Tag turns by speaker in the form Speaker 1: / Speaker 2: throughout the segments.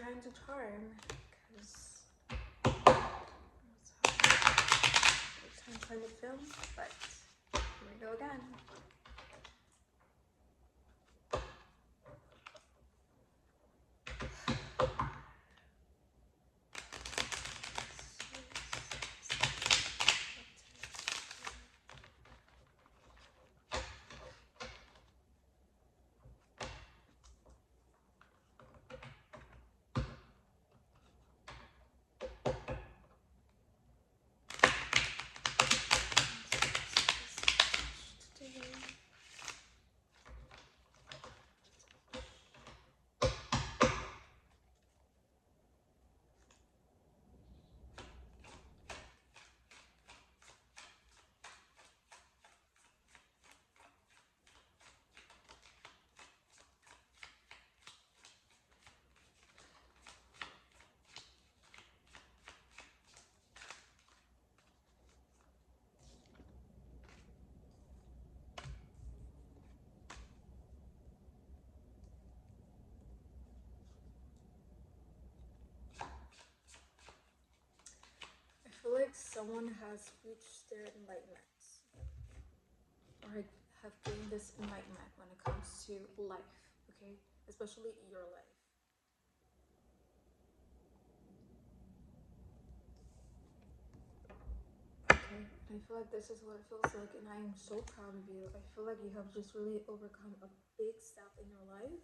Speaker 1: time to charm, because I'm trying to film, but here we go again. I feel like someone has reached their enlightenment, or have gained this enlightenment when it comes to life, okay? Especially your life. Okay, I feel like this is what it feels like, and I am so proud of you. I feel like you have just really overcome a big step in your life,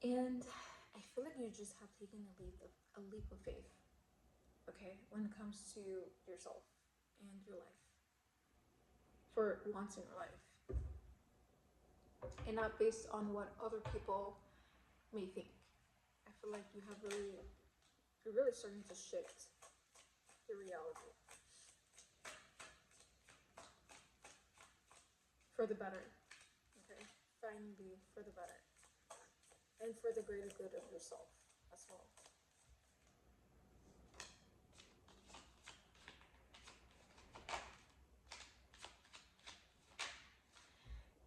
Speaker 1: and I feel like you just have taken a leap of faith, okay, when it comes to yourself and your life, for once in your life, and not based on what other people may think. I feel like you're really starting to shift your reality for the better, okay? Finally, for the better, and for the greater good of yourself as well.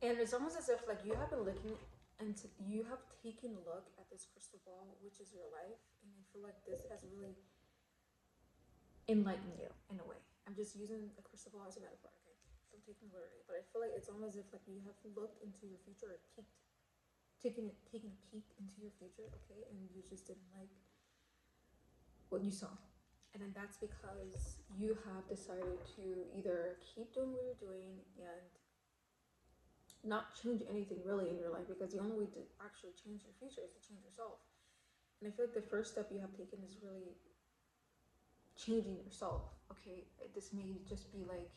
Speaker 1: And it's almost as if like you have been looking into, you have taken a look at this crystal ball, which is your life, and I feel like this has really enlightened you in a way. I'm just using a crystal ball as a metaphor, okay? Don't take me literally, but I feel like it's almost as if like you have looked into your future, or taken a peek into your future, okay, and you just didn't like what you saw. And then that's because you have decided to either keep doing what you're doing and not change anything really in your life, because the only way to actually change your future is to change yourself. And I feel like the first step you have taken is really changing yourself, okay? This may just be like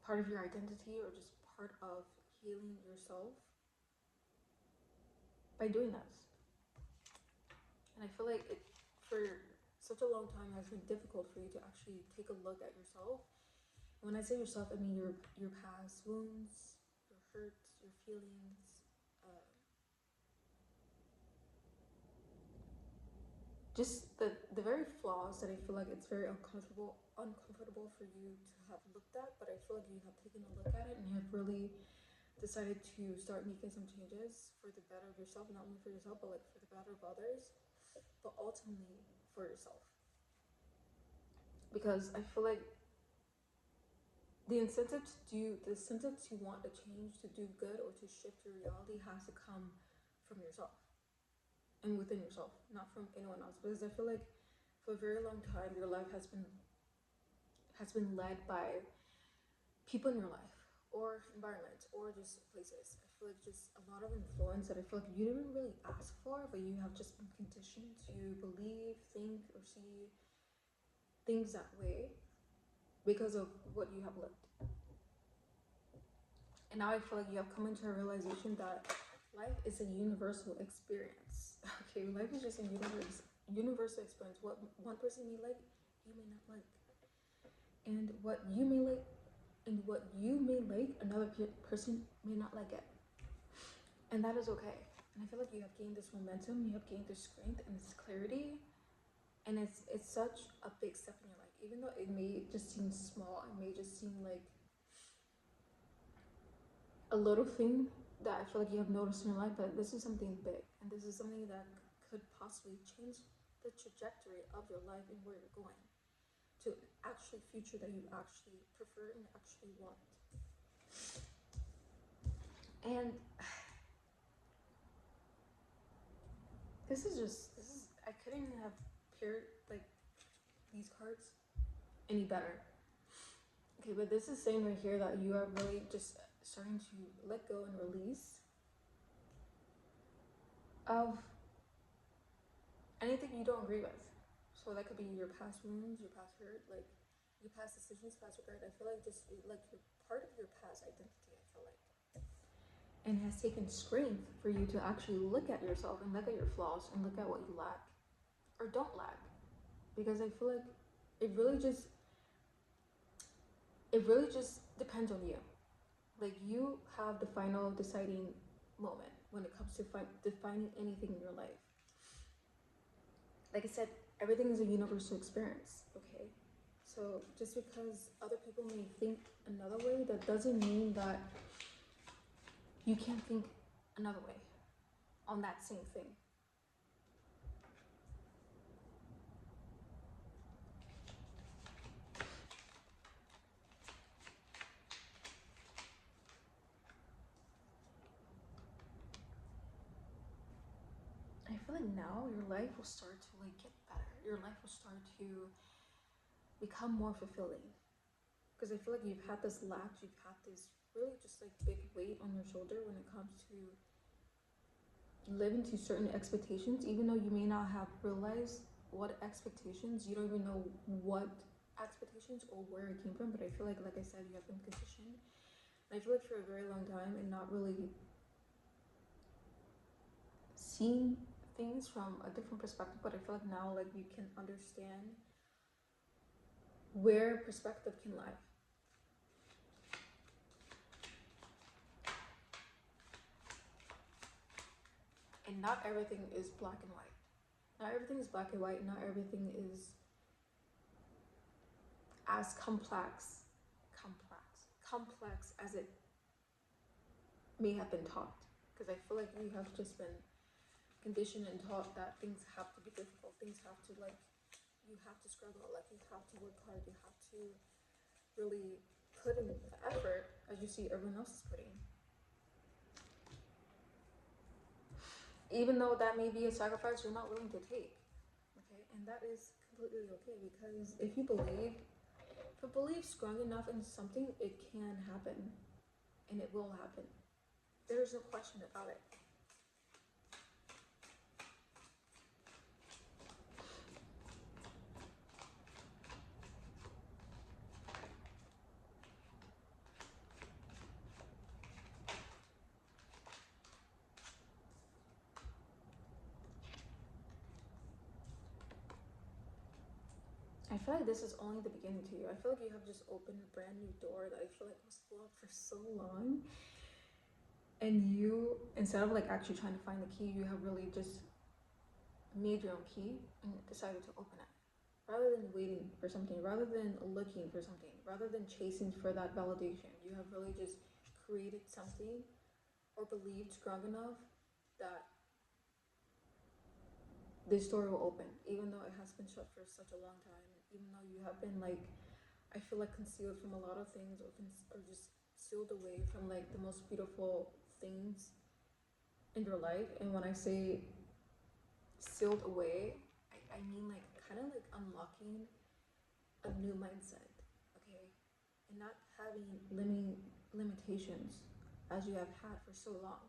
Speaker 1: part of your identity, or just part of healing yourself by doing this. And I feel like it, for such a long time, has been difficult for you to actually take a look at yourself. And when I say yourself, I mean your past wounds, your hurts, your feelings, just the very flaws that I feel like it's very uncomfortable for you to have looked at. But I feel like you have taken a look at it, and you have really decided to start making some changes for the better of yourself, not only for yourself, but like for the better of others, but ultimately for yourself. Because I feel like the incentive to want a change, to do good, or to shift your reality has to come from yourself and within yourself, not from anyone else. Because I feel like for a very long time your life has been led by people in your life, or environment, or just places. I feel like just a lot of influence that I feel like you didn't really ask for, but you have just been conditioned to believe, think, or see things that way because of what you have lived. And now I feel like you have come into a realization that life is a universal experience. Okay, life is just a universal experience. What one person may like, you may not like, and what you may like, another person may not like it, and that is okay. And I feel like you have gained this momentum, you have gained this strength and this clarity, and it's such a big step in your life. Even though it may just seem small, it may just seem like a little thing, that I feel like you have noticed in your life, but this is something big, and this is something that could possibly change the trajectory of your life and where you're going to actually future that you actually prefer and actually want. And this is I couldn't have paired like these cards any better. Okay, but this is saying right here that you are really just starting to let go and release of anything you don't agree with. So that could be your past wounds, your past hurt, like your past decisions, past regret. I feel like just like you're part of your past identity, I feel like. And it has taken strength for you to actually look at yourself and look at your flaws and look at what you lack or don't lack. Because I feel like it really just depends on you. Like you have the final deciding moment when it comes to defining anything in your life. Like I said, everything is a universal experience, okay? So just because other people may think another way, that doesn't mean that you can't think another way on that same thing. I feel like now your life will start to like get better. Your life will start to become more fulfilling. Because I feel like you've had this lack, you've had this really just like big weight on your shoulder when it comes to living to certain expectations, even though you may not have realized what expectations, you don't even know what expectations or where it came from. But I feel like I said, you have been conditioned. And I feel like for a very long time and not really seeing things from a different perspective, but I feel like now like you can understand where perspective can lie. And not everything is black and white. Not everything is black and white. Not everything is as complex as it may have been taught. Because I feel like we have just been conditioned and taught that things have to be difficult. Things have to like, you have to struggle. Like you have to work hard. You have to really put in the effort as you see everyone else is putting. Even though that may be a sacrifice you're not willing to take. Okay, and that is completely okay, because if you believe strong enough in something, it can happen. And it will happen. There's no question about it. I feel like this is only the beginning to you. I feel like you have just opened a brand new door that I feel like was locked for so long. And you, instead of like actually trying to find the key, you have really just made your own key and decided to open it. Rather than waiting for something, rather than looking for something, rather than chasing for that validation, you have really just created something or believed strong enough that this door will open, even though it has been shut for such a long time, even though you have been like, I feel like concealed from a lot of things, or just sealed away from like the most beautiful things in your life. And when I say sealed away, I mean like kind of like unlocking a new mindset, okay, and not having limitations as you have had for so long.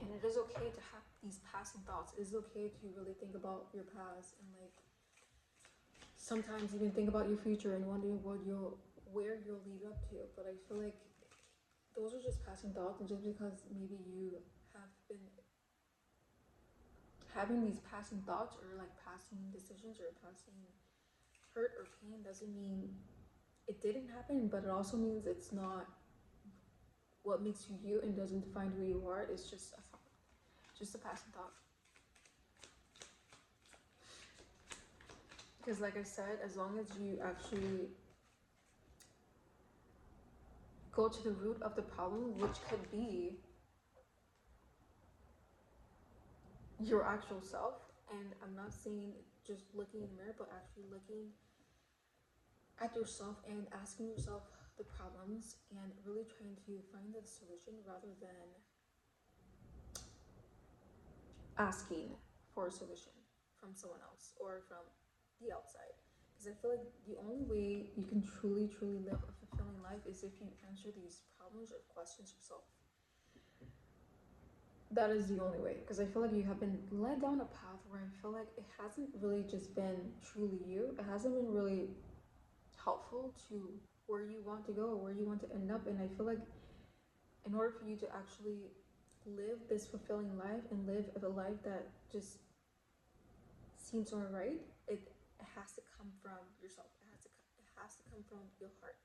Speaker 1: And it is okay to have these passing thoughts. It is okay to really think about your past and like sometimes even think about your future and wondering where you'll lead up to. But I feel like those are just passing thoughts, and just because maybe you have been having these passing thoughts or like passing decisions or passing hurt or pain doesn't mean it didn't happen, but it also means it's not what makes you you and doesn't define who you are. It's just a thought, just a passing thought. Because like I said, as long as you actually go to the root of the problem, which could be your actual self. And I'm not saying just looking in the mirror, but actually looking at yourself and asking yourself the problems and really trying to find the solution rather than asking for a solution from someone else or from the outside. Because I feel like the only way you can truly live a fulfilling life is if you answer these problems or questions yourself. That is the only way, because I feel like you have been led down a path where I feel like it hasn't really just been truly you. It hasn't been really helpful to where you want to go or where you want to end up. And I feel like in order for you to actually live this fulfilling life and live a life that just seems more right, it has to come from yourself. It has to come from your heart.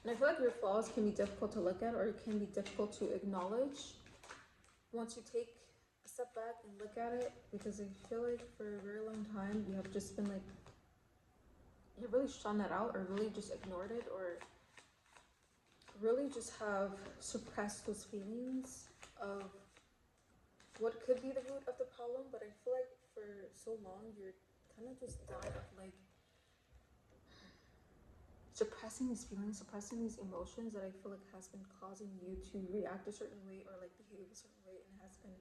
Speaker 1: And I feel like your flaws can be difficult to look at, or it can be difficult to acknowledge once you take a step back and look at it, because I feel like for a very long time you have just been like, you really shunned that out or really just ignored it or really just have suppressed those feelings of what could be the root of the problem. But I feel like for so long you're kind of just died of like suppressing these feelings, suppressing these emotions that I feel like has been causing you to react a certain way or like behave a certain way, and it has been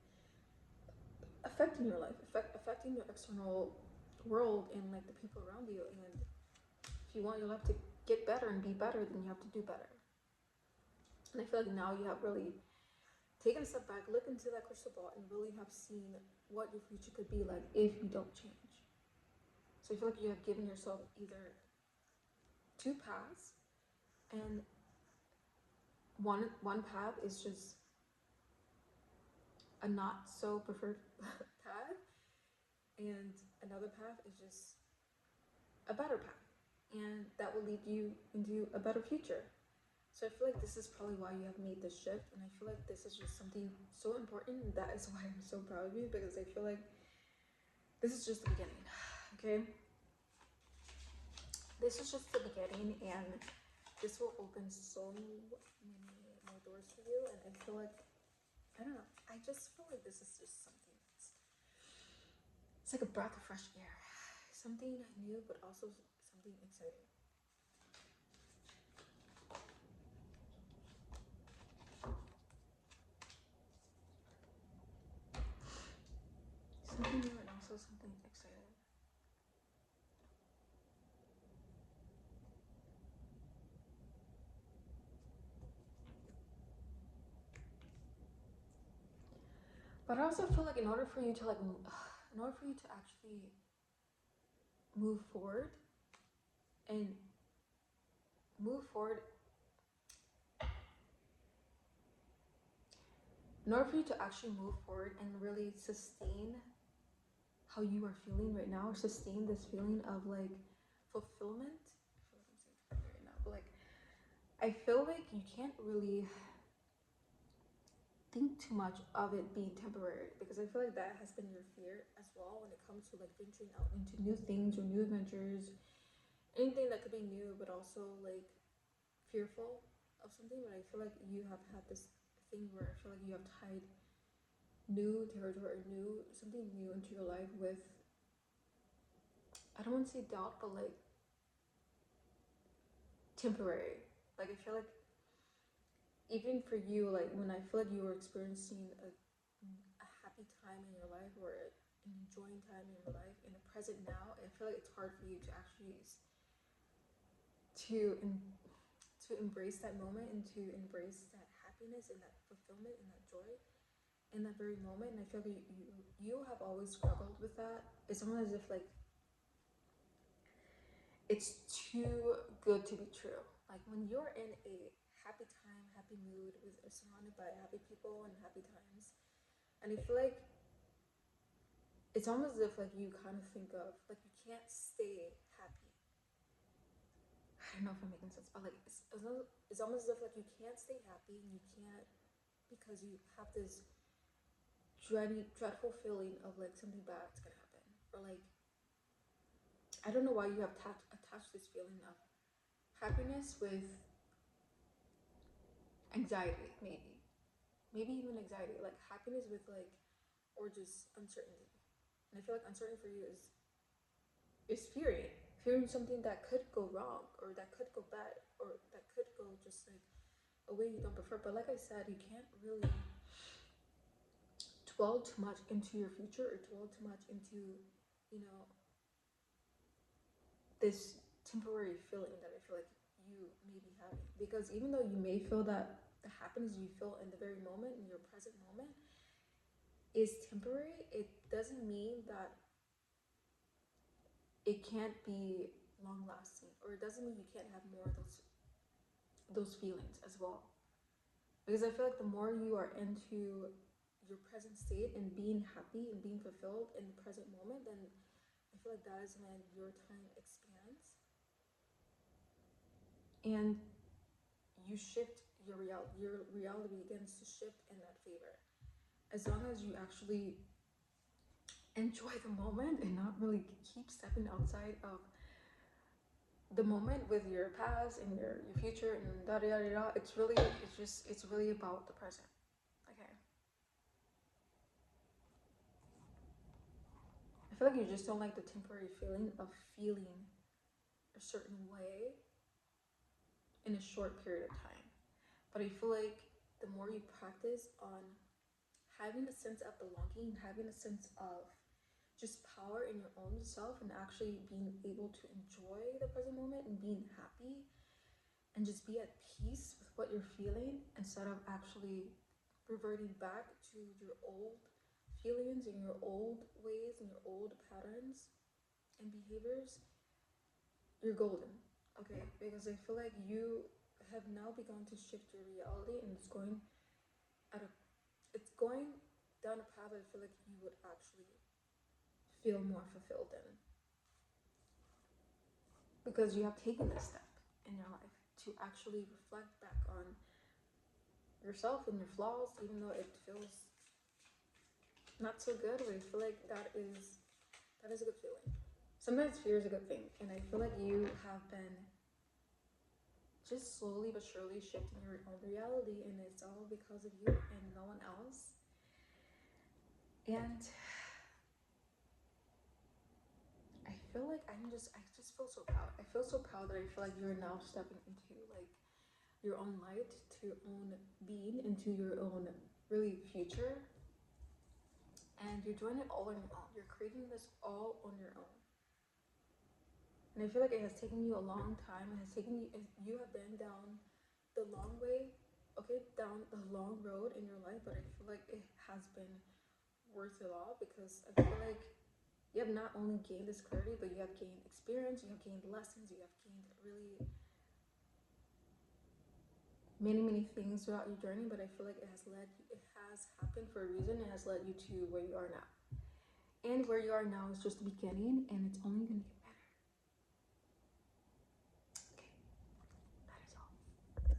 Speaker 1: affecting your life, affecting your external world and like the people around you. And if you want your life to get better and be better, then you have to do better. And I feel like now you have really taken a step back, look into that crystal ball, and really have seen what your future could be like if you don't change. So I feel like you have given yourself either two paths, and one path is just a not so preferred path, and another path is just a better path, and that will lead you into a better future. So I feel like this is probably why you have made this shift, and I feel like this is just something so important, and that is why I'm so proud of you, because I feel like this is just the beginning. Okay, this is just the beginning, and this will open so many more doors for you. And I feel like, I don't know, I just feel like this is just something that's, it's like a breath of fresh air, something new but also something exciting. Something new and also something exciting. But I also feel like in order for you to in order for you to actually move forward and move forward, in order for you to actually move forward and really sustain how you are feeling right now, or sustain this feeling of like fulfillment. I feel like I'm saying right now, but like I feel like you can't really think too much of it being temporary, because I feel like that has been your fear as well when it comes to like venturing out into new things or new adventures, anything that could be new, but also like fearful of something. But I feel like you have had this thing where I feel like you have tied new territory or new something new into your life with, I don't want to say doubt, but like temporary. Like I feel like even for you, like when I feel like you were experiencing a happy time in your life or an enjoying time in your life in the present now, I feel like it's hard for you to actually to to embrace that moment and to embrace that happiness and that fulfillment and that joy in that very moment. And I feel like you have always struggled with that. It's almost as if like it's too good to be true. Like when you're in a happy time, happy mood, with surrounded by happy people and happy times, and I feel like it's almost as if like you kind of think of like you can't stay happy. I don't know if I'm making sense, but like it's almost as if like you can't stay happy and you can't, because you have this dreadful feeling of like something bad's gonna happen, or like I don't know why you have attached this feeling of happiness with anxiety, maybe even anxiety, like happiness with like, or just uncertainty. And I feel like uncertainty for you is fearing something that could go wrong, or that could go bad, or that could go just like a way you don't prefer. But like I said, you can't really dwell too much into your future, or dwell too much into, you know, this temporary feeling that I feel like you may be having. Because even though you may feel that the happiness you feel in the very moment, in your present moment, is temporary, it doesn't mean that it can't be long lasting, or it doesn't mean you can't have more of those feelings as well. Because I feel like the more you are into your present state and being happy and being fulfilled in the present moment, then I feel like that is when your time expands and you shift your reality begins to shift in that favor. As long as you actually enjoy the moment and not really keep stepping outside of the moment with your past and your future and da da da da. It's really about the present. Okay. I feel like you just don't like the temporary feeling of feeling a certain way in a short period of time. But I feel like the more you practice on having a sense of belonging, having a sense of just power in your own self, and actually being able to enjoy the present moment and being happy and just be at peace with what you're feeling, instead of actually reverting back to your old feelings and your old ways and your old patterns and behaviors, you're golden. Okay, because I feel like you have now begun to shift your reality, and at a it's going down a path I feel like you would actually feel more fulfilled in, because you have taken this step in your life to actually reflect back on yourself and your flaws, even though it feels not so good. But I feel like that is a good feeling. Sometimes fear is a good thing, and I feel like you have been just slowly but surely shifting your own reality, and it's all because of you and no one else. And I feel like I just feel so proud. I feel so proud that I feel like you're now stepping into like your own light, to your own being, into your own really future. And you're doing it all on your own. You're creating this all on your own. And I feel like it has taken you a long time. It has taken you, you have been down the long way, okay, down the long road in your life, but I feel like it has been worth it all, because I feel like you have not only gained this clarity, but you have gained experience, you have gained lessons, you have gained really many things throughout your journey. But I feel like it has happened for a reason. It has led you to where you are now, and where you are now is just the beginning, and it's only going to get